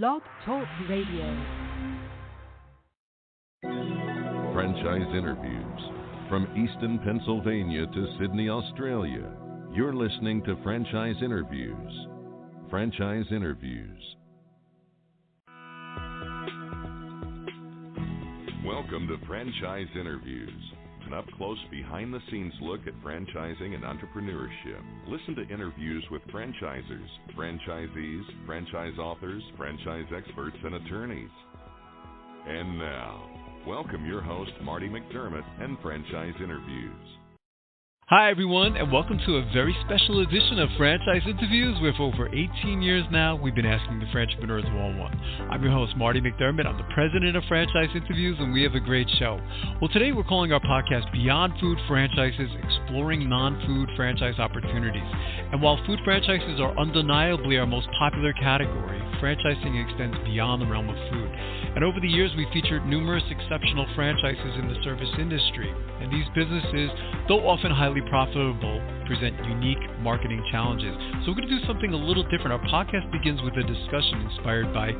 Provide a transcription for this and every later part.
Blog Talk Radio. Franchise interviews. From Easton, Pennsylvania to Sydney, Australia, you're listening to Franchise Interviews. Franchise Interviews. Welcome to Franchise Interviews, an up-close, behind-the-scenes look at franchising and entrepreneurship. Listen to interviews with franchisers, franchisees, franchise authors, franchise experts, and attorneys. And now, welcome your host, Marty McDermott, and Franchise Interviews. Hi, everyone, and welcome to a very special edition of Franchise Interviews, where for over 18 years now, we've been asking the Frantrepreneurs one-on-one. I'm your host, Marty McDermott. I'm the president of Franchise Interviews, and we have a great show. Well, today we're calling our podcast Beyond Food Franchises, Exploring Non-Food Franchise Opportunities. And while food franchises are undeniably our most popular category, franchising extends beyond the realm of food. And over the years, we've featured numerous exceptional franchises in the service industry. And these businesses, though often highly profitable, present unique marketing challenges. So we're going to do something a little different. Our podcast begins with a discussion inspired by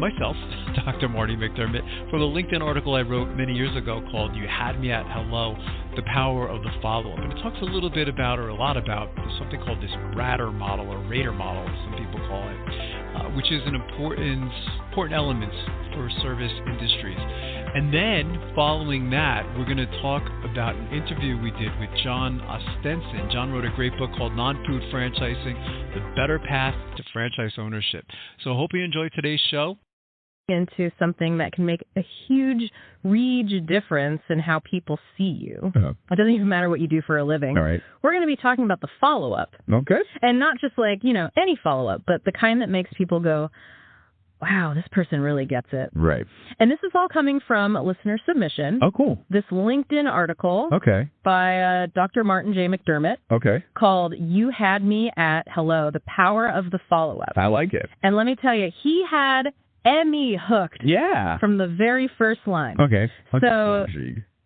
myself, Dr. Marty McDermott, from a LinkedIn article I wrote many years ago called You Had Me at Hello, The Power of the Follow-Up. And it talks a little bit about, or a lot about, something called this RADR model, or RADR model, as some people call it, which is an important element for service industries. And then, following that, we're going to talk about an interview we did with Jon Ostenson. Jon wrote a great book called Non-Food Franchising, The Better Path to Franchise Ownership. So I hope you enjoyed today's show. Into something that can make a huge difference in how people see you. It doesn't even matter what you do for a living. All right. We're going to be talking about the follow-up. Okay. And not just like, any follow-up, but the kind that makes people go, wow, this person really gets it. Right. And this is all coming from a listener submission. Oh, cool. This LinkedIn article by Dr. Martin J. McDermott called You Had Me at Hello, The Power of the Follow-Up. I like it. And let me tell you, he had Emmy hooked from the very first line. Okay. So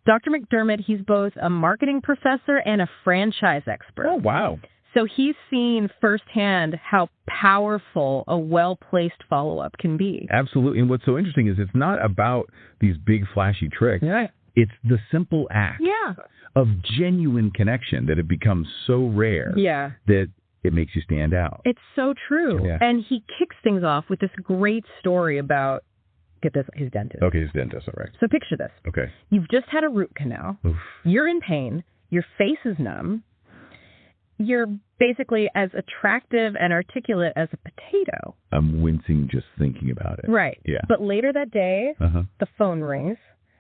Dr. McDermott, he's both a marketing professor and a franchise expert. Oh, wow. So he's seen firsthand how powerful a well-placed follow-up can be. Absolutely. And what's so interesting is it's not about these big flashy tricks. Yeah. It's the simple act of genuine connection that it becomes so rare that it makes you stand out. It's so true. Yeah. And he kicks things off with this great story about, get this, his dentist. Okay, his dentist, all right. So picture this. Okay. You've just had a root canal. Oof. You're in pain. Your face is numb. You're basically as attractive and articulate as a potato. I'm wincing just thinking about it. Right. Yeah. But later that day, the phone rings,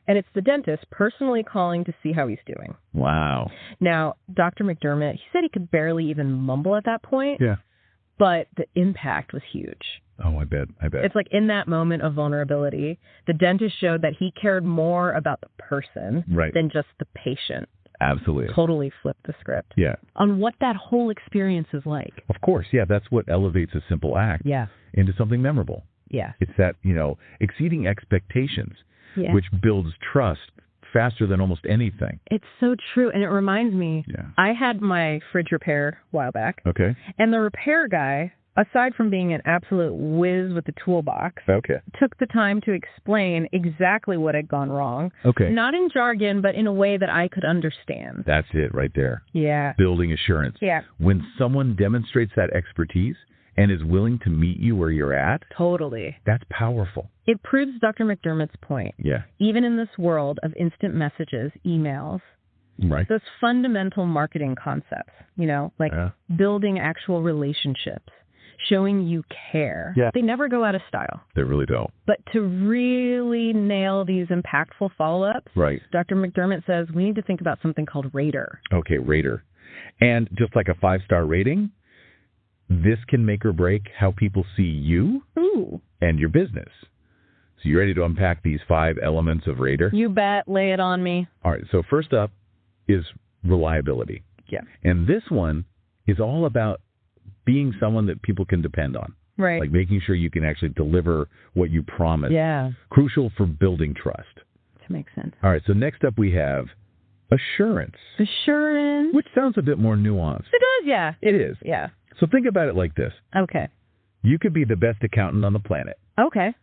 and it's the dentist personally calling to see how he's doing. Wow. Now, Dr. McDermott, he said he could barely even mumble at that point. Yeah. But the impact was huge. Oh, I bet. It's like in that moment of vulnerability, the dentist showed that he cared more about the person than just the patient. Absolutely. Totally flipped the script. Yeah. On what that whole experience is like. Of course, yeah. That's what elevates a simple act into something memorable. Yeah. It's that, exceeding expectations, which builds trust faster than almost anything. It's so true. And it reminds me, I had my fridge repair a while back. Okay. And the repair guy, aside from being an absolute whiz with the toolbox, took the time to explain exactly what had gone wrong. Okay. Not in jargon, but in a way that I could understand. That's it right there. Yeah. Building assurance. Yeah. When someone demonstrates that expertise and is willing to meet you where you're at. Totally. That's powerful. It proves Dr. McDermott's point. Yeah. Even in this world of instant messages, emails, those fundamental marketing concepts, like building actual relationships, showing you care. Yeah. They never go out of style. They really don't. But to really nail these impactful follow-ups, Dr. McDermott says we need to think about something called RADR. Okay, RADR. And just like a 5-star rating, this can make or break how people see you and your business. So you ready to unpack these 5 elements of RADR? You bet. Lay it on me. All right. So first up is reliability. Yeah. And this one is all about being someone that people can depend on. Right. Like making sure you can actually deliver what you promise. Yeah. Crucial for building trust. That makes sense. All right. So next up we have assurance. Assurance. Which sounds a bit more nuanced. It does, yeah. It is. Yeah. So think about it like this. Okay. You could be the best accountant on the planet. Okay.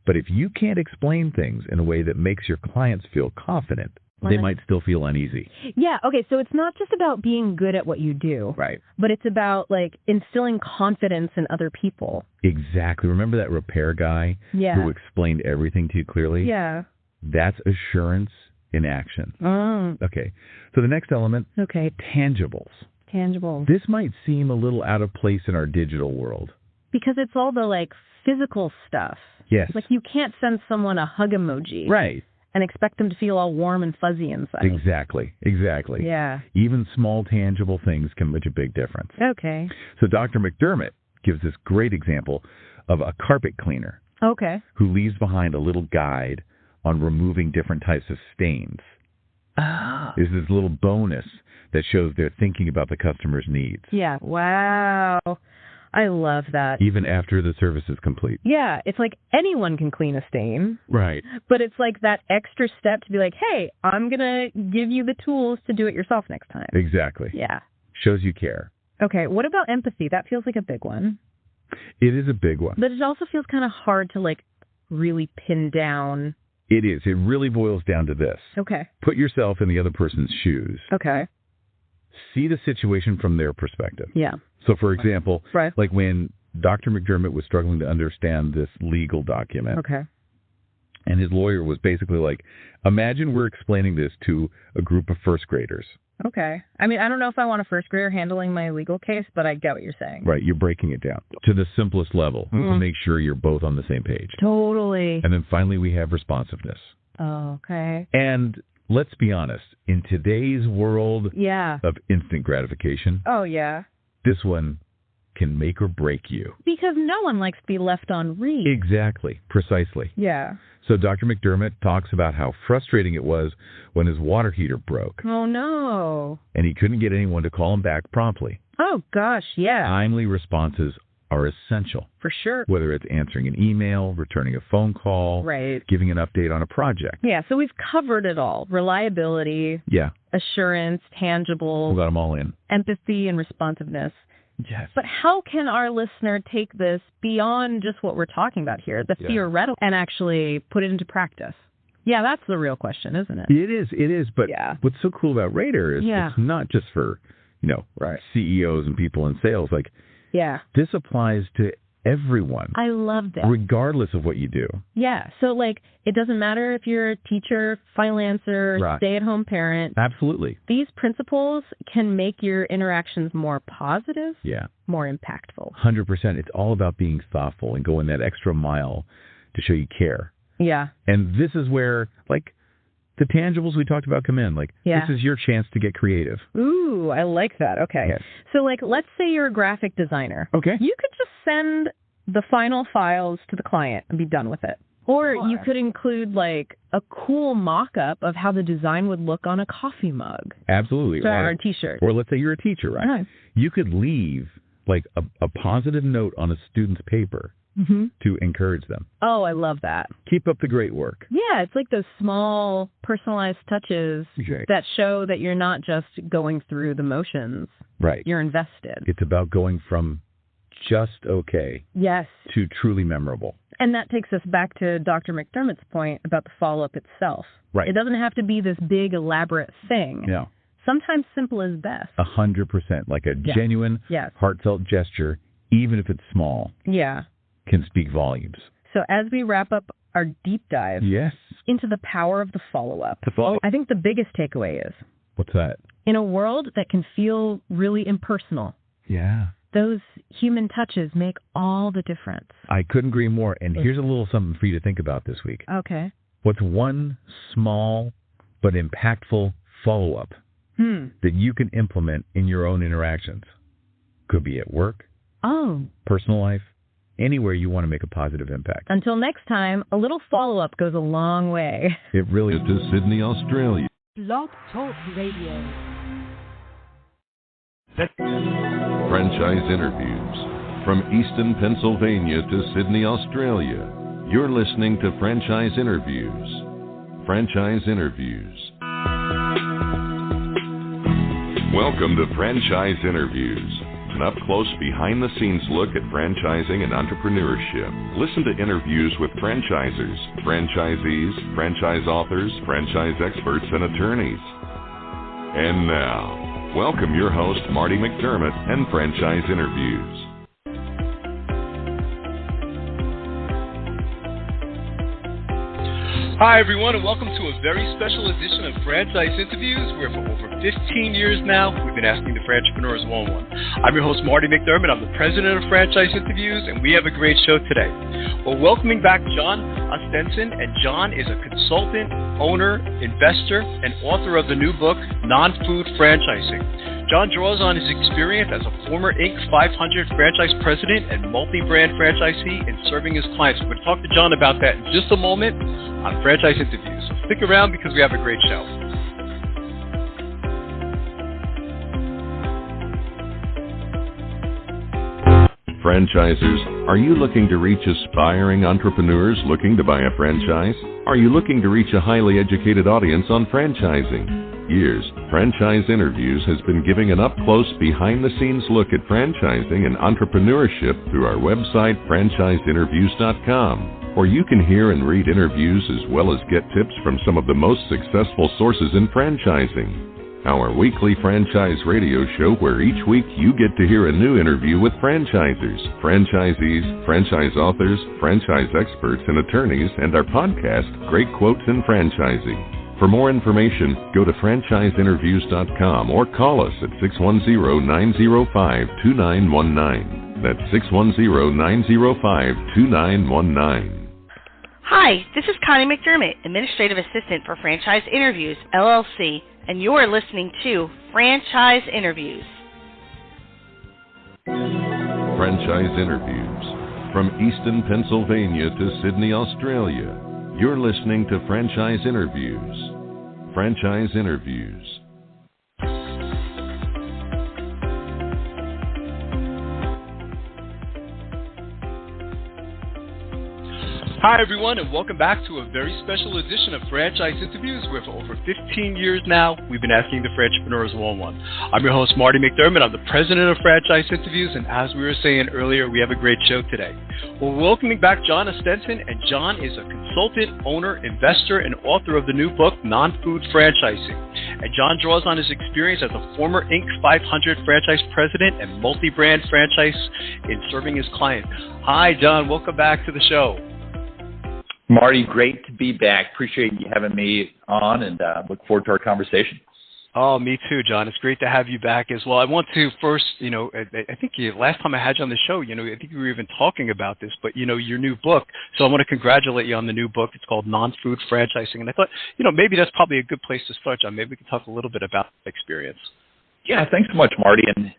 But if you can't explain things in a way that makes your clients feel confident, they might still feel uneasy. Yeah, okay, so it's not just about being good at what you do. Right. But it's about, like, instilling confidence in other people. Exactly. Remember that repair guy who explained everything to you clearly? Yeah. That's assurance in action. Oh. Okay. So the next element, tangibles. Tangibles. This might seem a little out of place in our digital world. Because it's all the, like, physical stuff. Yes. Like, you can't send someone a hug emoji. Right. And expect them to feel all warm and fuzzy inside. Exactly. Yeah. Even small tangible things can make a big difference. Okay. So Dr. McDermott gives this great example of a carpet cleaner. Okay. Who leaves behind a little guide on removing different types of stains. Oh. There's this little bonus that shows they're thinking about the customer's needs. Yeah. Wow. I love that. Even after the service is complete. Yeah. It's like anyone can clean a stain. Right. But it's like that extra step to be like, hey, I'm going to give you the tools to do it yourself next time. Exactly. Yeah. Shows you care. Okay. What about empathy? That feels like a big one. It is a big one. But it also feels kind of hard to, like, really pin down. It is. It really boils down to this. Okay. Put yourself in the other person's shoes. Okay. See the situation from their perspective. Yeah. So, for example, like when Dr. McDermott was struggling to understand this legal document. Okay. And his lawyer was basically like, imagine we're explaining this to a group of first graders. Okay. I mean, I don't know if I want a first grader handling my legal case, but I get what you're saying. Right. You're breaking it down to the simplest level to make sure you're both on the same page. Totally. And then finally we have responsiveness. Oh, okay. And let's be honest, in today's world of instant gratification. Oh, yeah. This one can make or break you. Because no one likes to be left on read. Exactly. Precisely. Yeah. So Dr. McDermott talks about how frustrating it was when his water heater broke. Oh, no. And he couldn't get anyone to call him back promptly. Oh, gosh, yeah. Timely responses are essential. For sure. Whether it's answering an email, returning a phone call, giving an update on a project. Yeah, so we've covered it all. Reliability, assurance, tangible. We got them all in. Empathy and responsiveness. Yes. But how can our listener take this beyond just what we're talking about here, the theoretical, and actually put it into practice? Yeah, that's the real question, isn't it? It is. But what's so cool about Radar is it's not just for, CEOs and people in sales. Like, this applies to everyone. I love that. Regardless of what you do. Yeah. So, like, it doesn't matter if you're a teacher, freelancer, stay-at-home parent. Absolutely. These principles can make your interactions more positive, more impactful. 100%. It's all about being thoughtful and going that extra mile to show you care. Yeah. And this is where, like, the tangibles we talked about come in. Like, this is your chance to get creative. Ooh, I like that. Okay. Yes. So, like, let's say you're a graphic designer. Okay. You could just send the final files to the client and be done with it. Or you could include, like, a cool mock-up of how the design would look on a coffee mug. Absolutely. Or a T-shirt. Or let's say you're a teacher, right? You could leave, like, a positive note on a student's paper. To encourage them. Oh, I love that. Keep up the great work. Yeah, it's like those small personalized touches that show that you're not just going through the motions. Right. You're invested. It's about going from just okay to truly memorable. And that takes us back to Dr. McDermott's point about the follow-up itself. Right. It doesn't have to be this big, elaborate thing. No. Sometimes simple is best. 100%. Like a genuine, heartfelt gesture, even if it's small. Yeah. Can speak volumes. So as we wrap up our deep dive into the power of the follow-up, I think the biggest takeaway is... What's that? In a world that can feel really impersonal, those human touches make all the difference. I couldn't agree more. And here's a little something for you to think about this week. Okay. What's one small but impactful follow-up that you can implement in your own interactions? Could be at work, personal life, anywhere you want to make a positive impact. Until next time, a little follow-up goes a long way. It really is. To Sydney, Australia. Blog Talk Radio. Franchise interviews. From Easton, Pennsylvania to Sydney, Australia. You're listening to Franchise Interviews. Franchise Interviews. Welcome to Franchise Interviews. an up-close, behind-the-scenes look at franchising and entrepreneurship. Listen to interviews with franchisers, franchisees, franchise authors, franchise experts, and attorneys. And now, welcome your host, Marty McDermott, and Franchise Interviews. Hi, everyone, and welcome to a very special edition of Franchise Interviews, where for over 15 years now, we've been asking the Frantrepreneurs one-on-one. I'm your host, Marty McDermott. I'm the president of Franchise Interviews, and we have a great show today. We're welcoming back Jon Ostenson, and Jon is a consultant, owner, investor, and author of the new book, Non-Food Franchising. Jon draws on his experience as a former Inc. 500 franchise president and multi-brand franchisee in serving his clients. We're going to talk to Jon about that in just a moment on Franchise Interviews. So stick around because we have a great show. Franchisers, are you looking to reach aspiring entrepreneurs looking to buy a franchise? Are you looking to reach a highly educated audience on franchising? Years, Franchise Interviews has been giving an up-close, behind-the-scenes look at franchising and entrepreneurship through our website, franchiseinterviews.com, where you can hear and read interviews as well as get tips from some of the most successful sources in franchising. Our weekly franchise radio show where each week you get to hear a new interview with franchisers, franchisees, franchise authors, franchise experts, and attorneys, and our podcast, Great Quotes in Franchising. For more information, go to franchiseinterviews.com or call us at 610-905-2919. That's 610-905-2919. Hi, this is Connie McDermott, Administrative Assistant for Franchise Interviews, LLC, and you're listening to Franchise Interviews. Franchise Interviews. From Easton, Pennsylvania to Sydney, Australia. You're listening to Franchise Interviews. Franchise Interviews. Hi, everyone, and welcome back to a very special edition of Franchise Interviews, where for over 15 years now, we've been asking the Frantrepreneurs one-on-one. I'm your host, Marty McDermott. I'm the president of Franchise Interviews, and as we were saying earlier, we have a great show today. We're welcoming back Jon Ostenson, and Jon is a consultant, owner, investor, and author of the new book, Non-Food Franchising. And Jon draws on his experience as a former Inc. 500 franchise president and multi-brand franchise in serving his clients. Hi, Jon. Welcome back to the show. Marty, great to be back. Appreciate you having me on, and look forward to our conversation. Oh, me too, Jon. It's great to have you back as well. I want to first, I think last time I had you on the show, I think we were even talking about this, but, your new book. So I want to congratulate you on the new book. It's called Non-Food Franchising. And I thought, maybe that's probably a good place to start, Jon. Maybe we can talk a little bit about the experience. Yeah, thanks so much, Marty. And,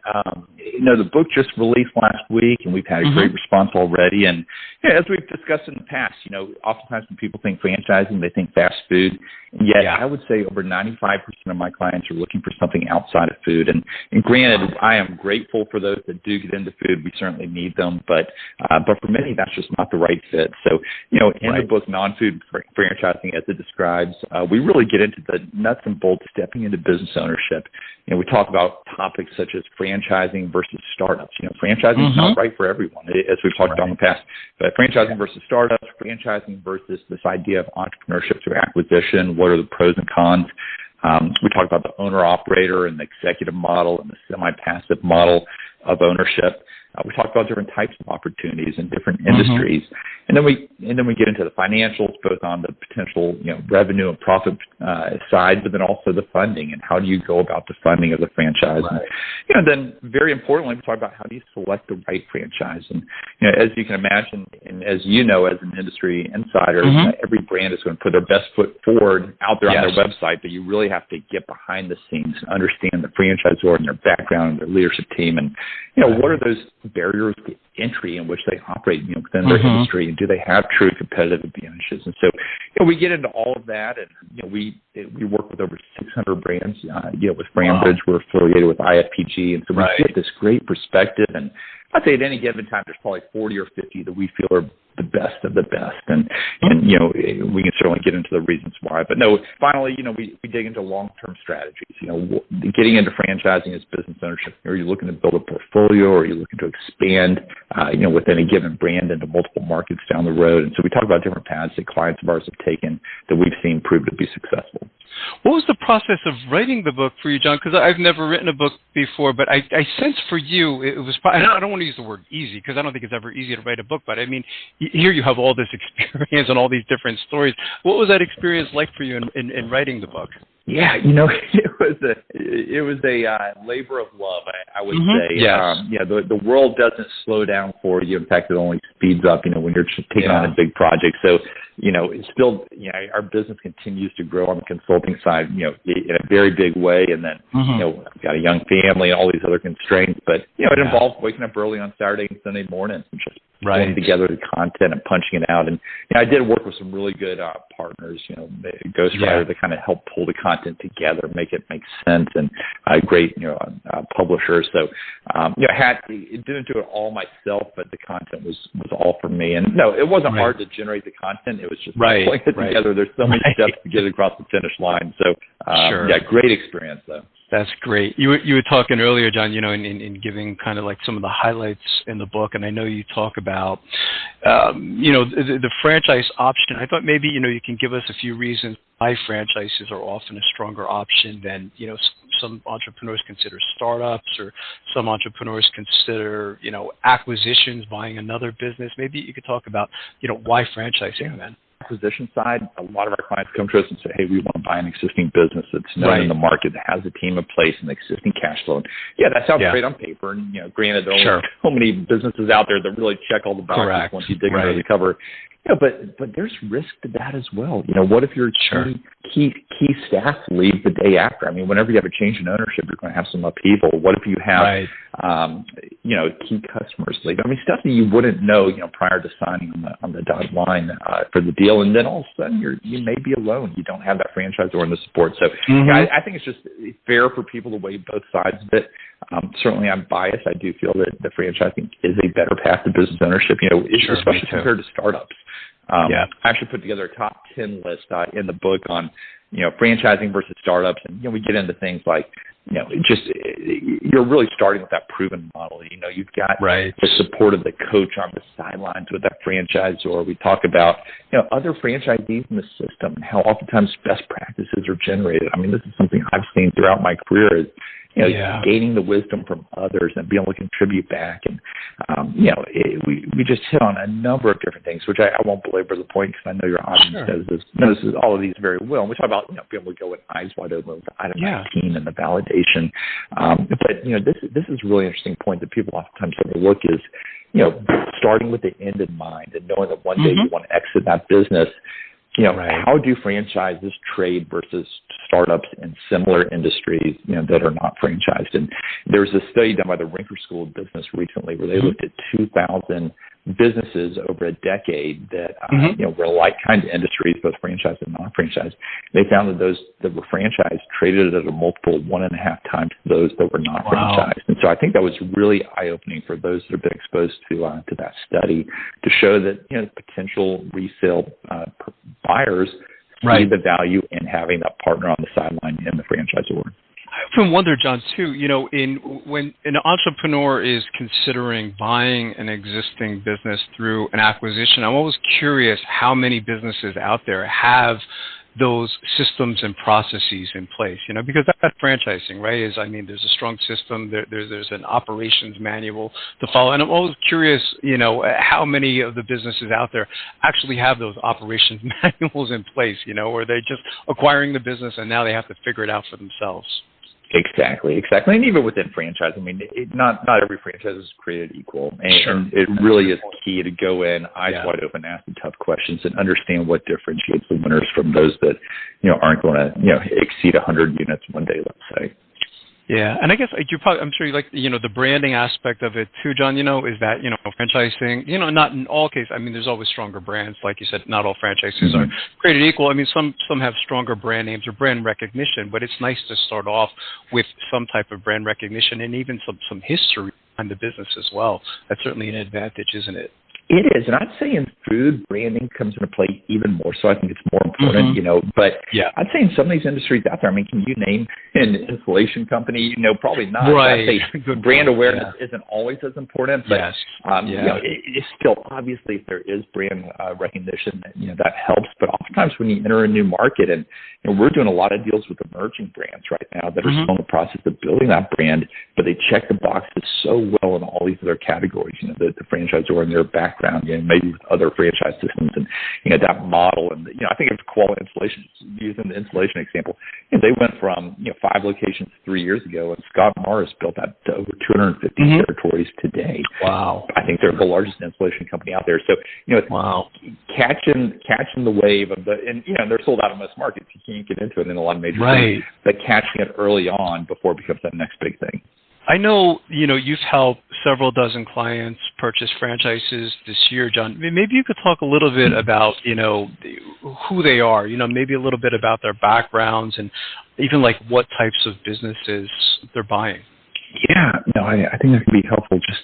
the book just released last week, and we've had a great response already. And as we've discussed in the past, oftentimes when people think franchising, they think fast food. And yet I would say over 95% of my clients are looking for something outside of food. And granted, I am grateful for those that do get into food. We certainly need them. But for many, that's just not the right fit. So, in the book, Non-Food Franchising, as it describes, we really get into the nuts and bolts stepping into business ownership. We talk about topics such as franchising versus startups. Franchising is not right for everyone, as we've talked about in the past. But franchising versus startups, franchising versus this idea of entrepreneurship through acquisition, what are the pros and cons? We talk about the owner-operator and the executive model and the semi-passive model of ownership. We talk about different types of opportunities in different industries, and then we get into the financials, both on the potential revenue and profit side, but then also the funding and how do you go about the funding of the franchise. And then very importantly, we talk about how do you select the right franchise. And as you can imagine, and as you know, as an industry insider, every brand is going to put their best foot forward out there on their website, but you really have to get behind the scenes and understand the franchisor and their background and their leadership team, and what are those barriers to entry in which they operate within their industry, and do they have true competitive advantages? And so we get into all of that, and we work with over 600 brands. With FranBridge, we're affiliated with IFPG, and so we get this great perspective. And I'd say at any given time, there's probably 40 or 50 that we feel are the best of the best. And we can certainly get into the reasons why. But no, finally, we dig into long-term strategies. Getting into franchising as business ownership. Are you looking to build a portfolio, or are you looking to expand, within a given brand into multiple markets down the road? And so we talk about different paths that clients of ours have taken that we've seen prove to be successful. What was the process of writing the book for you, John? Because I've never written a book before, but I sense for you it was. I don't want to use the word easy, because I don't think it's ever easy to write a book. But I mean, here you have all this experience and all these different stories. What was that experience like for you in writing the book? Yeah, it was a labor of love, I would say. Yes. The world doesn't slow down for you. In fact, it only speeds up, when you're taking on a big project. So, it's still, our business continues to grow on the consulting side, in a very big way. And then, I've got a young family and all these other constraints. But, it involves waking up early on Saturday and Sunday mornings and just putting together the content and punching it out. And I did work with some really good partners, ghostwriters that kind of help pull the content together, make it make sense, and great, publishers. So, I didn't do it all myself, but the content was all for me. And no, it wasn't hard to generate the content. It was just pulling it together. There's so many steps to get across the finish line. So, great experience though. That's great. You were talking earlier, John, in giving kind of like some of the highlights in the book, and I know you talk about, the franchise option. I thought maybe, you can give us a few reasons why franchises are often a stronger option than, some entrepreneurs consider startups, or some entrepreneurs consider, acquisitions, buying another business. Maybe you could talk about, why franchising then. Acquisition side, a lot of our clients come to us and say, hey, we want to buy an existing business that's known in the market, that has a team in place and existing cash flow. And that sounds great on paper. And, granted, there are only so many businesses out there that really check all the boxes once you dig under the cover. But there's risk to that as well. What if your key staff leave the day after? I mean, whenever you have a change in ownership, you're going to have some upheaval. What if you have, key customers leave? I mean, stuff that you wouldn't know, prior to signing on the dotted line for the deal, and then all of a sudden you may be alone. You don't have that franchisor and the support. So I think it's just fair for people to weigh both sides of it. Certainly, I'm biased. I do feel that the franchising is a better path to business ownership, especially compared to startups. I actually put together a top 10 list in the book on, franchising versus startups. And, we get into things like, you're really starting with that proven model. You've got the support of the coach on the sidelines with that franchisor. We talk about, other franchisees in the system and how oftentimes best practices are generated. I mean, this is something I've seen throughout my career is, gaining the wisdom from others and being able to contribute back. And, we just hit on a number of different things, which I won't belabor the point because I know your audience knows all of these very well. And we talk about, being able to go with eyes wide open with item 19 and the validation. But, this is a really interesting point that people oftentimes overlook is, starting with the end in mind and knowing that one day you want to exit that business. How do franchises trade versus startups in similar industries, that are not franchised? And there was a study done by the Rinker School of Business recently where they looked at 2,000 businesses over a decade that, were like kind of industries, both franchised and non-franchised. They found that those that were franchised traded at a multiple 1.5 times those that were not franchised. And so I think that was really eye-opening for those that have been exposed to that study to show that, potential resale buyers see the value in having that partner on the sideline in the franchisor. I often wonder, John, too, when an entrepreneur is considering buying an existing business through an acquisition, I'm always curious how many businesses out there have those systems and processes in place, because that's franchising, right? There's a strong system, there's an operations manual to follow. And I'm always curious, how many of the businesses out there actually have those operations manuals in place, or they're just acquiring the business and now they have to figure it out for themselves. Exactly. And even within franchise, not every franchise is created equal. And it really is key to go in, eyes wide open, ask the tough questions, and understand what differentiates the winners from those that, aren't going to, exceed 100 units one day, let's say. Yeah, and I guess I'm sure you like, the branding aspect of it too, John, is that, franchising, not in all cases. There's always stronger brands. Like you said, not all franchises are created equal. Some have stronger brand names or brand recognition, but it's nice to start off with some type of brand recognition and even some history the business as well. That's certainly an advantage, isn't it? It is, and I'd say in food, branding comes into play even more so. I think it's more important, but I'd say in some of these industries out there, I mean, can you name an insulation company? Probably not. Right. I'd say brand awareness isn't always as important, but it's still, obviously, if there is brand recognition, that helps. But oftentimes when you enter a new market, and we're doing a lot of deals with emerging brands right now that are still in the process of building that brand, but they check the boxes so well in all these other categories, the franchisor and their background, maybe with other franchise systems and, that model. And, I think it's quality insulation, using the insulation example. They went from, 5 locations 3 years ago, and Scott Morris built that to over 250 territories today. Wow. I think they're the largest insulation company out there. So, catching the wave of and they're sold out in most markets. You can't get into it in a lot of major cities, but catching it early on before it becomes that next big thing. I know, you've helped several dozen clients purchase franchises this year, John. Maybe you could talk a little bit about, who they are, maybe a little bit about their backgrounds and even like what types of businesses they're buying. Yeah, no, I think that can be helpful. Just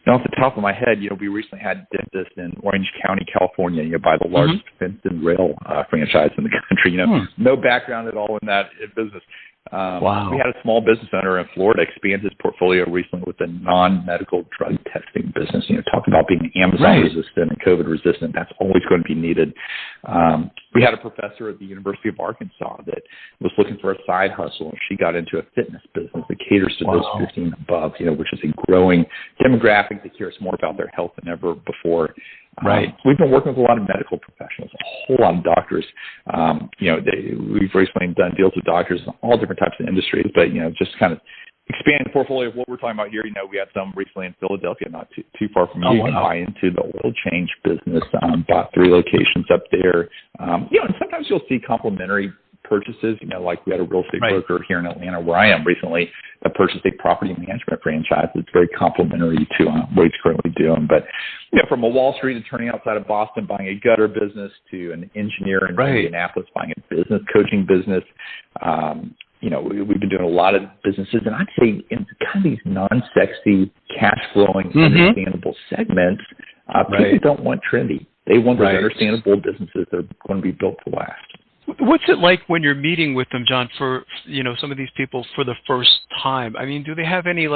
off the top of my head, we recently had dentists in Orange County, California, by the largest fence and rail franchise in the country. No background at all in that business. Wow. We had a small business owner in Florida expand his portfolio recently with a non-medical drug testing business. Talk about being Amazon resistant and COVID resistant. That's always going to be needed. We had a professor at the University of Arkansas that was looking for a side hustle, and she got into a fitness business that caters to those 15 and above, which is a growing demographic that cares more about their health than ever before. We've been working with a lot of medical professionals, a whole lot of doctors. We've recently done deals with doctors in all different types of industries, but, just kind of expand the portfolio of what we're talking about here. We had some recently in Philadelphia, not too far from you. Buy into the oil change business, bought 3 locations up there. And sometimes you'll see complementary purchases, like we had a real estate broker here in Atlanta where I am recently that purchased a property management franchise that's very complementary to what he's currently doing. But, from a Wall Street attorney outside of Boston buying a gutter business to an engineer in Indianapolis buying a business coaching business, we've been doing a lot of businesses, and I'd say in kind of these non-sexy, cash-flowing, understandable segments, people don't want trendy. They want those understandable businesses that are going to be built to last. What's it like when you're meeting with them, John, for, some of these people for the first time? I mean, do they have any,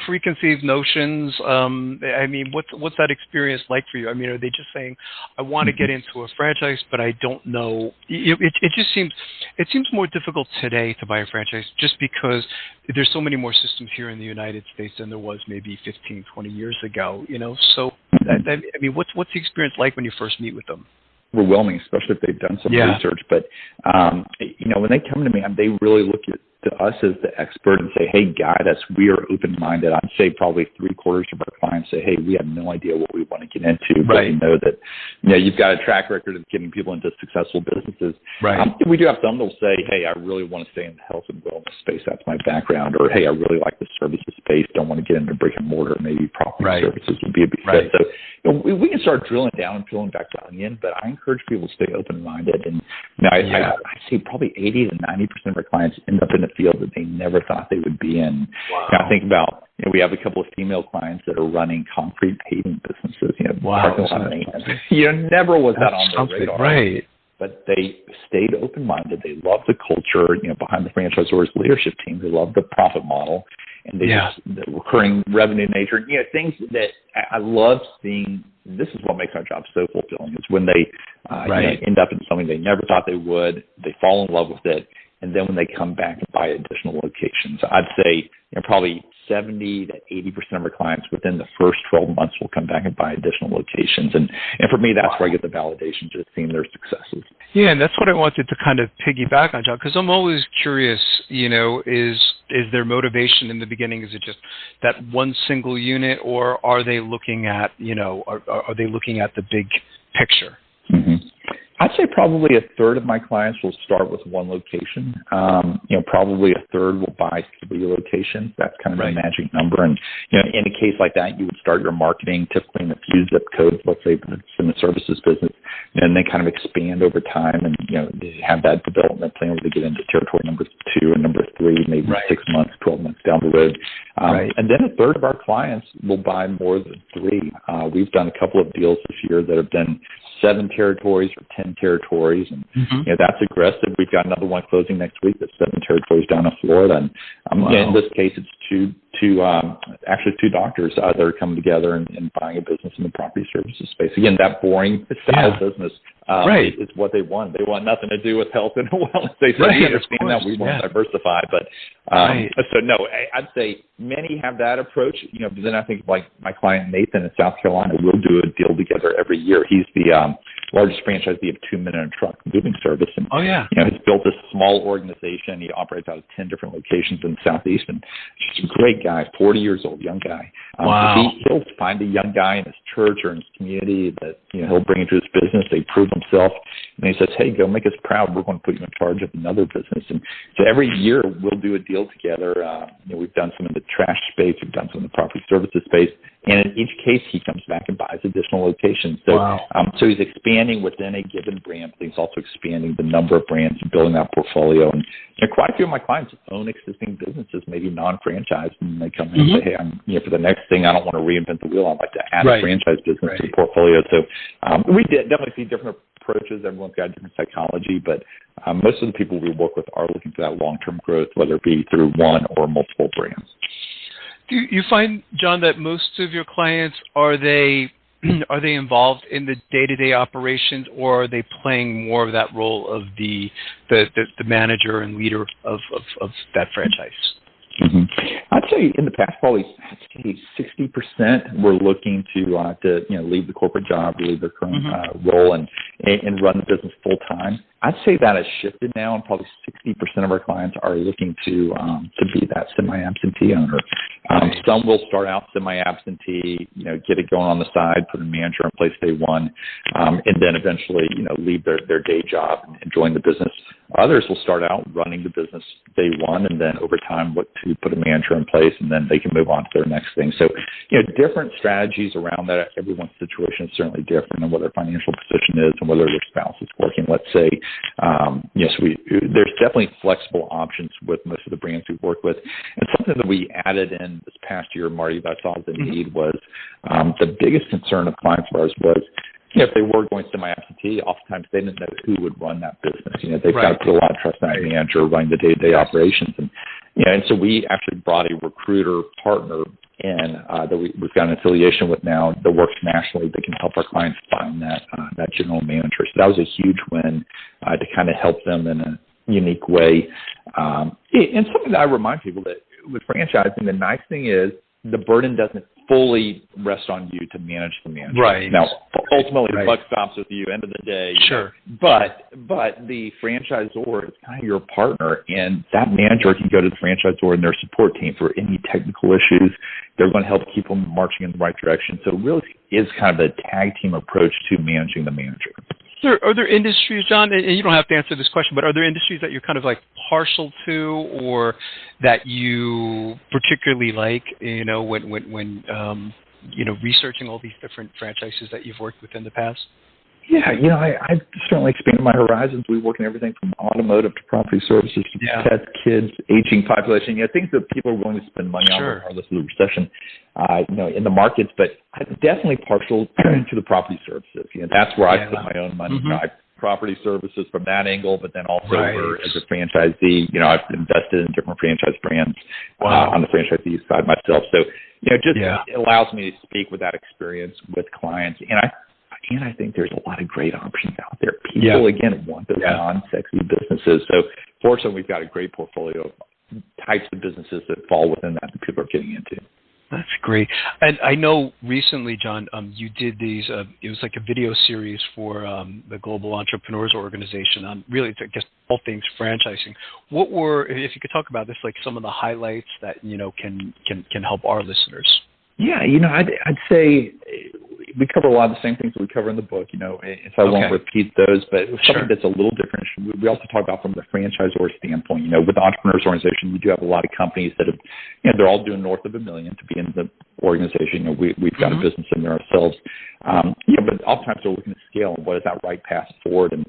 preconceived notions? What's that experience like for you? I mean, are they just saying, I want to get into a franchise, but I don't know? It just seems more difficult today to buy a franchise just because there's so many more systems here in the United States than there was maybe 15, 20 years ago, So, what's the experience like when you first meet with them? Overwhelming, especially if they've done some research. But, when they come to me, they really look to us as the expert and say, hey, guide us. We are open-minded. I'd say probably 3/4 of our clients say, hey, we have no idea what we want to get into, but we know that you've got a track record of getting people into successful businesses. We do have some that will say, hey, I really want to stay in the health and wellness space. That's my background. Or, hey, I really like the services space. Don't want to get into brick and mortar. Maybe property services would be a big fit. So we can start drilling down and peeling back the onion, but I encourage people to stay open-minded. And I say probably 80 to 90% of our clients end up in a field that they never thought they would be in. I think about, we have a couple of female clients that are running concrete paving businesses, parking lot maintenance. Never was that on their radar. But they stayed open-minded. They love the culture, behind the franchisor's leadership team. They love the profit model. And they just, the recurring revenue nature, things that I love seeing. This is what makes our job so fulfilling, is when they end up in something they never thought they would. They fall in love with it. And then when they come back and buy additional locations, I'd say probably 70 to 80% of our clients within the first 12 months will come back and buy additional locations. And for me, that's where I get the validation, just seeing their successes. Yeah, and that's what I wanted to kind of piggyback on, John, because I'm always curious, is their motivation in the beginning, is it just that one single unit, or are they looking at, are they looking at the big picture? I'd say probably a third of my clients will start with one location. Probably a third will buy 3 locations. That's kind of the magic number. And, in a case like that, you would start your marketing typically in a few zip codes, let's say in the services business, and then kind of expand over time and, have that development plan where they get into territory number 2 and number 3, maybe 6 months, 12 months down the road. And then a third of our clients will buy more than 3. We've done a couple of deals this year that have been 7 territories or 10 territories, and that's aggressive. We've got another one closing next week that's 7 territories down in Florida, and in this case, it's actually two doctors that are coming together and buying a business in the property services space. Again, that boring style business is what they want. They want nothing to do with health and wellness. They certainly understand that we want to diversify, but so no, I'd say many have that approach. But then I think like my client Nathan in South Carolina, we'll do a deal together every year. He's the largest franchisee of 2 Men and a Truck moving service, and he's built this small organization. He operates out of 10 different locations in the Southeast, and he's a great guy, 40 years old, young guy. He'll find a young guy in his church or in his community that he'll bring into his business. They prove himself, and he says, "Hey, go make us proud. We're going to put you in charge of another business." And so every year we'll do a deal together. We've done some in the trash space, we've done some in the property services space, and in each case he comes back and buys additional locations. So, so he's expanding within a given brand, but he's also expanding the number of brands and building that portfolio. And quite a few of my clients own existing businesses, maybe non-franchised, and they come in and say, "Hey, I'm for the next thing, I don't want to reinvent the wheel. I'd like to add a franchise business to the portfolio." So we definitely see different approaches. Everyone's got different psychology, but most of the people we work with are looking for that long-term growth, whether it be through one or multiple brands. Do you find, John, that most of your clients, are they involved in the day-to-day operations, or are they playing more of that role of the manager and leader of that franchise? I'd say in the past, probably 60% were looking to leave the corporate job, leave their current role, and run the business full time. I'd say that has shifted now, and probably 60% of our clients are looking to be that semi-absentee owner. Some will start out semi-absentee, get it going on the side, put a manager in place day one, and then eventually, leave their day job and join the business. Others will start out running the business day one, and then over time look to put a manager in place, and then they can move on to their next thing. So, different strategies around that. Everyone's situation is certainly different, and what their financial position is, and whether their spouse is working. Let's say, there's definitely flexible options with most of the brands we work with. And something that we added in this past year, Marty, that I saw the need was the biggest concern of clients of ours was, if they were going semi-absentee, oftentimes they didn't know who would run that business. They've got to put a lot of trust in that manager running the day-to-day operations. And so we actually brought a recruiter partner in that we've got an affiliation with now that works nationally that can help our clients find that general manager. So that was a huge win to kind of help them in a unique way. And something that I remind people that with franchising, the nice thing is the burden doesn't fully rest on you to manage the manager. Right. Now, ultimately, the buck stops with you. End of the day. Sure. But the franchisor is kind of your partner, and that manager can go to the franchisor and their support team for any technical issues. They're going to help keep them marching in the right direction. So it really is kind of a tag team approach to managing the manager. Are there industries, John, and you don't have to answer this question, but are there industries that you're kind of like partial to, or that you particularly like, when researching all these different franchises that you've worked with in the past? Yeah, I've certainly expanded my horizons. We work in everything from automotive to property services to pets, kids, aging population, things that people are willing to spend money on regardless of the recession, in the markets. But I'm definitely partial to the property services. That's where I put my own money. I property services from that angle, but then also as a franchisee, I've invested in different franchise brands on the franchisee side myself. So, it allows me to speak with that experience with clients. And I think there's a lot of great options out there. People, again, want those non-sexy businesses. So fortunately, we've got a great portfolio of types of businesses that fall within that people are getting into. That's great. And I know recently, John, you did these, it was like a video series for the Global Entrepreneurs Organization on really, I guess, all things franchising. What were, if you could talk about this, like some of the highlights that, can help our listeners? Yeah, I'd say we cover a lot of the same things that we cover in the book, so I won't repeat those, but something that's a little different. We also talk about from the franchisor standpoint, with the Entrepreneurs Organization, we do have a lot of companies that have, they're all doing north of $1 million to be in the organization. We've got a business in there ourselves. But oftentimes they're looking to scale and what is that right path forward. And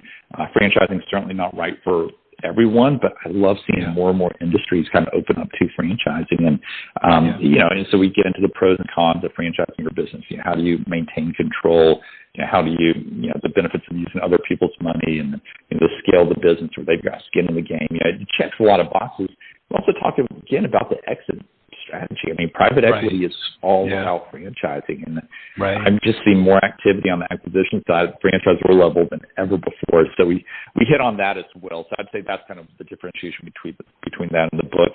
franchising is certainly not right for everyone, but I love seeing more and more industries kind of open up to franchising. And, and so we get into the pros and cons of franchising your business. How do you maintain control? How do you, the benefits of using other people's money and the scale of the business where they've got skin in the game. It checks a lot of boxes. We also talk again about the exit strategy. I mean, private equity is all about franchising, and I'm just seeing more activity on the acquisition side at the franchisor level than ever before. So we hit on that as well. So I'd say that's kind of the differentiation between that and the book.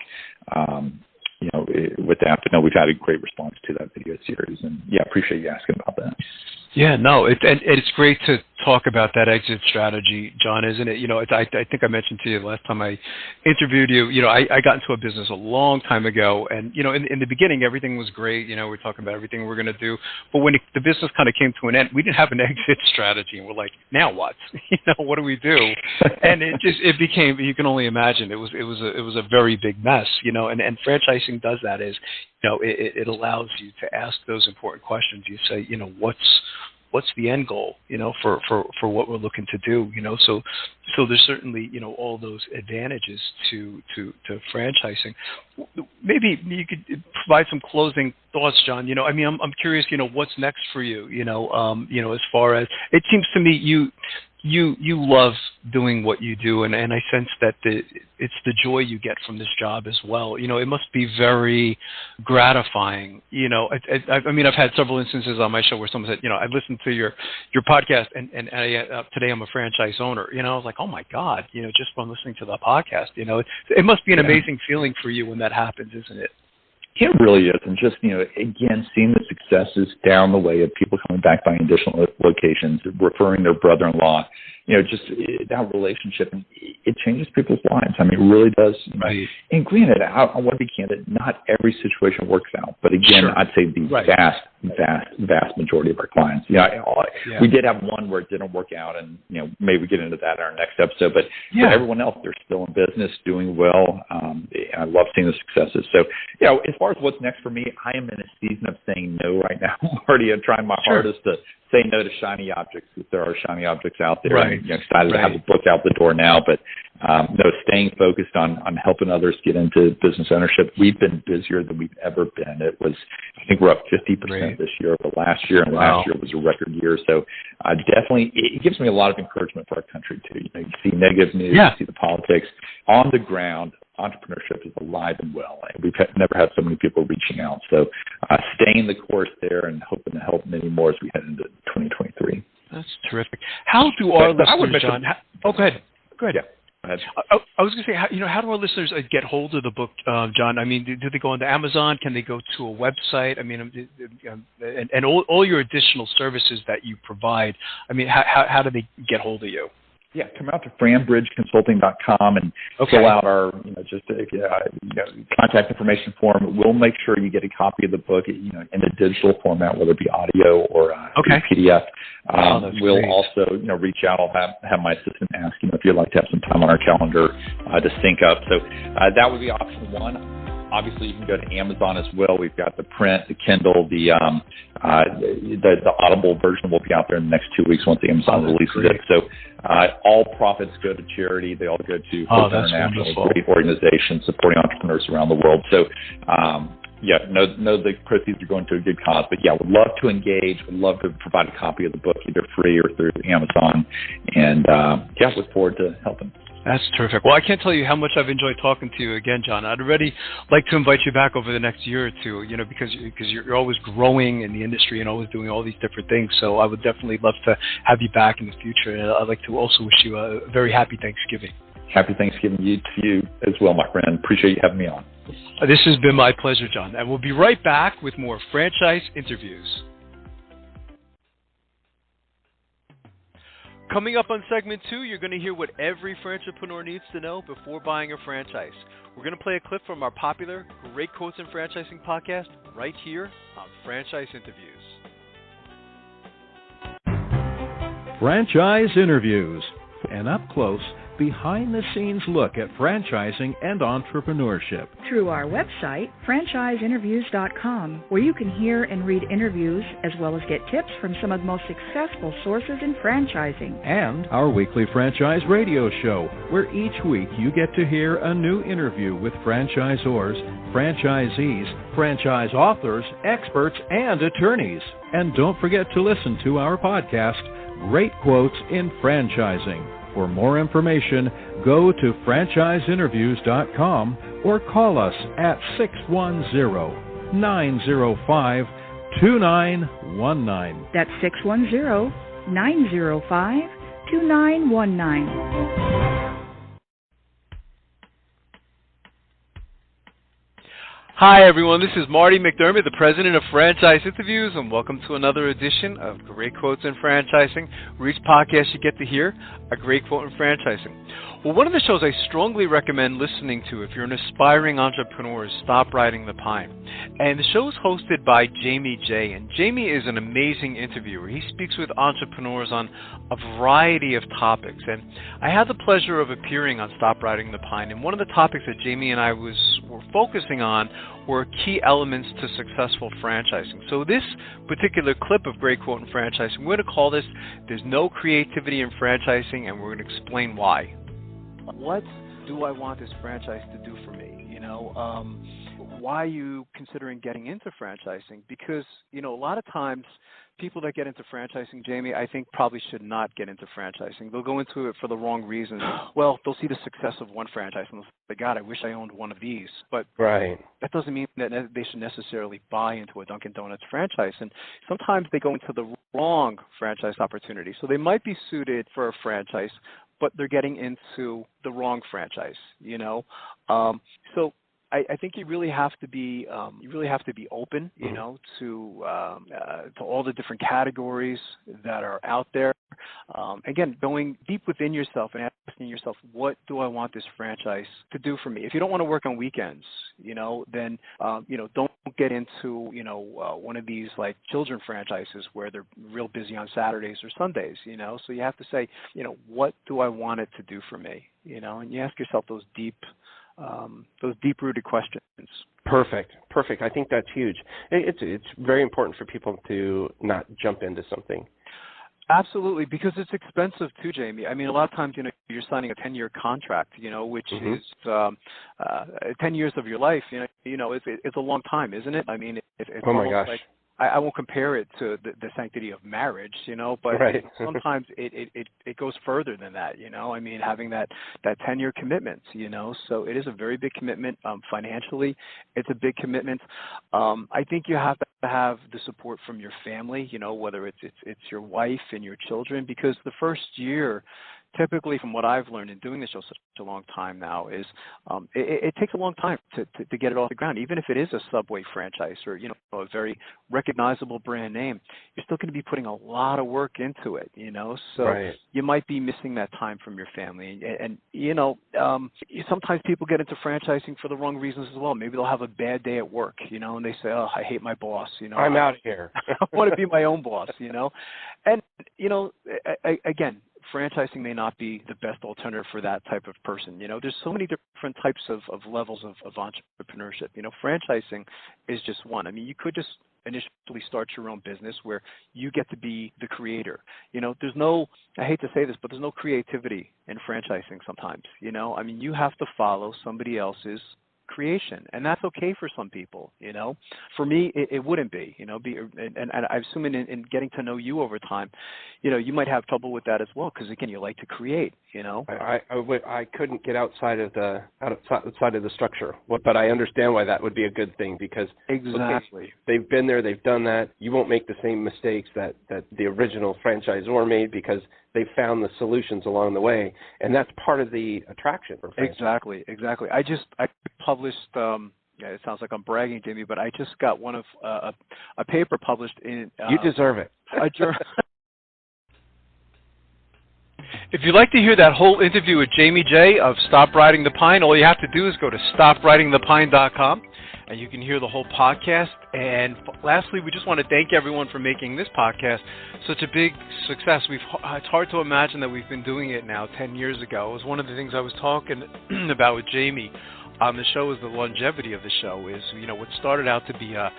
With that, but no, we've had a great response to that video series, and appreciate you asking about that. Yeah, no, it's great to talk about that exit strategy, Jon, isn't it? I think I mentioned to you the last time I interviewed you, I got into a business a long time ago, and, in the beginning, everything was great. We're talking about everything we're going to do. But when the business kind of came to an end, we didn't have an exit strategy, and we're like, now what? What do we do? And it became, you can only imagine, it was a very big mess, and franchising does that is, it allows you to ask those important questions. You say, what's the end goal, for what we're looking to do, so there's certainly, all those advantages to franchising. Maybe you could provide some closing thoughts, Jon. I'm curious, what's next for you, as far as it seems to me, you love doing what you do, and I sense that it's the joy you get from this job as well. It must be very gratifying. I've had several instances on my show where someone said, I listened to your podcast, and today I'm a franchise owner. I was like, oh my God, just from listening to the podcast. It must be an amazing feeling for you when that happens, isn't it? It really is. And just, again, seeing the successes down the way of people coming back buying additional locations, referring their brother-in-law, just that relationship, and it changes people's lives. I mean, it really does. Right. And granted, I want to be candid, not every situation works out. But again, I'd say the vast majority of our clients. We did have one where it didn't work out, and, maybe we get into that in our next episode. But for everyone else, they're still in business, doing well. I love seeing the successes. So, as far as what's next for me, I am in a season of saying no right now. I'm already trying my hardest to say no to shiny objects, if there are shiny objects out there. Right. And, excited to have the book out the door now, but staying focused on helping others get into business ownership. We've been busier than we've ever been. I think we're up 50% this year over last year, and last year was a record year. So definitely, it gives me a lot of encouragement for our country too. You see negative news, you see the politics on the ground. Entrepreneurship is alive and well, and we've never had so many people reaching out. So staying the course there and hoping to help many more as we head into 2023. That's terrific. How do our listeners, Jon? Go ahead. Yeah. I was going to say, how do our listeners get hold of the book, Jon? I mean, do they go onto Amazon? Can they go to a website? I mean, and all your additional services that you provide. I mean, how do they get hold of you? Yeah, come out to FranBridgeConsulting.com and fill out our, contact information form. We'll make sure you get a copy of the book, in a digital format, whether it be audio or PDF. We'll great. Also, reach out. I'll have my assistant ask, if you'd like to have some time on our calendar to sync up. So that would be option one. Obviously, you can go to Amazon as well. We've got the print, the Kindle, the Audible version will be out there in the next 2 weeks once Amazon releases it. So all profits go to charity. They all go to Hope International, a great organization supporting entrepreneurs around the world. So, know the proceeds are going to a good cause. But, would love to engage. Would love to provide a copy of the book either free or through Amazon. And, look forward to helping. That's terrific. Well, I can't tell you how much I've enjoyed talking to you again, Jon. I'd already like to invite you back over the next year or two, because you're always growing in the industry and always doing all these different things. So I would definitely love to have you back in the future. And I'd like to also wish you a very happy Thanksgiving. Happy Thanksgiving to you as well, my friend. Appreciate you having me on. This has been my pleasure, Jon. And we'll be right back with more franchise interviews. Coming up on segment 2, you're going to hear what every franchipreneur needs to know before buying a franchise. We're going to play a clip from our popular Great Quotes in Franchising podcast right here on Franchise Interviews. Franchise Interviews, an up-close, behind-the-scenes look at franchising and entrepreneurship. Through our website, franchiseinterviews.com, where you can hear and read interviews as well as get tips from some of the most successful sources in franchising. And our weekly franchise radio show, where each week you get to hear a new interview with franchisors, franchisees, franchise authors, experts, and attorneys. And don't forget to listen to our podcast, Great Quotes in Franchising. For more information, go to franchiseinterviews.com or call us at 610-905-2919. That's 610-905-2919. Hi, everyone. This is Marty McDermott, the president of Franchise Interviews, and welcome to another edition of Great Quotes in Franchising, where each podcast you get to hear a great quote in franchising. Well, one of the shows I strongly recommend listening to if you're an aspiring entrepreneur is Stop Riding the Pine. And the show is hosted by Jamie J. And Jamie is an amazing interviewer. He speaks with entrepreneurs on a variety of topics. And I had the pleasure of appearing on Stop Riding the Pine. And one of the topics that Jamie and I were focusing on were key elements to successful franchising. So this particular clip of Great Quote in Franchising, we're going to call this There's No Creativity in Franchising, and we're going to explain why. What do I want this franchise to do for me? Why are you considering getting into franchising? Because, a lot of times people that get into franchising, Jamie, I think probably should not get into franchising. They'll go into it for the wrong reasons. Well, they'll see the success of one franchise and they'll say, God, I wish I owned one of these. But that doesn't mean that they should necessarily buy into a Dunkin' Donuts franchise. And sometimes they go into the wrong franchise opportunity. So they might be suited for a franchise, but they're getting into the wrong franchise, So I think you really have to be open, to all the different categories that are out there. Again, going deep within yourself and asking yourself, what do I want this franchise to do for me? If you don't want to work on weekends, then don't get into one of these like children franchises where they're real busy on Saturdays or Sundays. So you have to say, what do I want it to do for me? And you ask yourself those deep-rooted questions. Perfect. I think that's huge. It's very important for people to not jump into something. Absolutely, because it's expensive too, Jamie. I mean, a lot of times, you're signing a 10-year contract, which is 10 years of your life. It's a long time, isn't it? I mean, it's oh my gosh. Like, I won't compare it to the sanctity of marriage, but sometimes it goes further than that, I mean, having that 10-year commitment, so it is a very big commitment. Financially, it's a big commitment. I think you have to have the support from your family, whether it's your wife and your children, because the first year, typically, from what I've learned in doing this show such a long time now, is it takes a long time to get it off the ground. Even if it is a Subway franchise or a very recognizable brand name, you're still going to be putting a lot of work into it. So you might be missing that time from your family. And sometimes people get into franchising for the wrong reasons as well. Maybe they'll have a bad day at work, and they say, "Oh, I hate my boss." I'm out of here. I want to be my own boss. And again, franchising may not be the best alternative for that type of person. There's so many different types of levels of entrepreneurship. Franchising is just one. I mean, you could just initially start your own business where you get to be the creator. There's no, I hate to say this, but there's no creativity in franchising sometimes. I mean, you have to follow somebody else's creation, and that's okay for some people. For me, it wouldn't be. And I assume in getting to know you over time, you might have trouble with that as well, because again, you like to create. I couldn't get outside of the structure, but I understand why that would be a good thing, because exactly they've been there, they've done that. You won't make the same mistakes that the original franchisor made, because they found the solutions along the way, and that's part of the attraction for franchise. Exactly. I published. It sounds like I'm bragging, Jimmy, but I just got one of a paper published in. You deserve it. A journal. If you'd like to hear that whole interview with Jamie J of Stop Riding the Pine, all you have to do is go to stopridingthepine.com, and you can hear the whole podcast. And lastly, we just want to thank everyone for making this podcast such a big success. It's hard to imagine that we've been doing it now 10 years ago. It was one of the things I was talking about with Jamie on the show, is the longevity of the show. Is, what started out to be a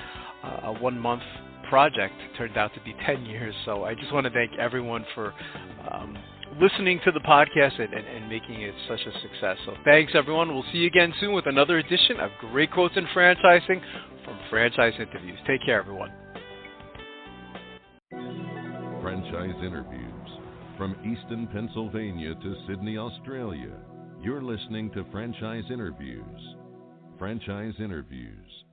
1-month project turned out to be 10 years. So I just want to thank everyone for listening to the podcast and making it such a success. So thanks, everyone. We'll see you again soon with another edition of Great Quotes in Franchising from Franchise Interviews. Take care, everyone. Franchise Interviews. From Easton, Pennsylvania to Sydney, Australia, you're listening to Franchise Interviews. Franchise Interviews.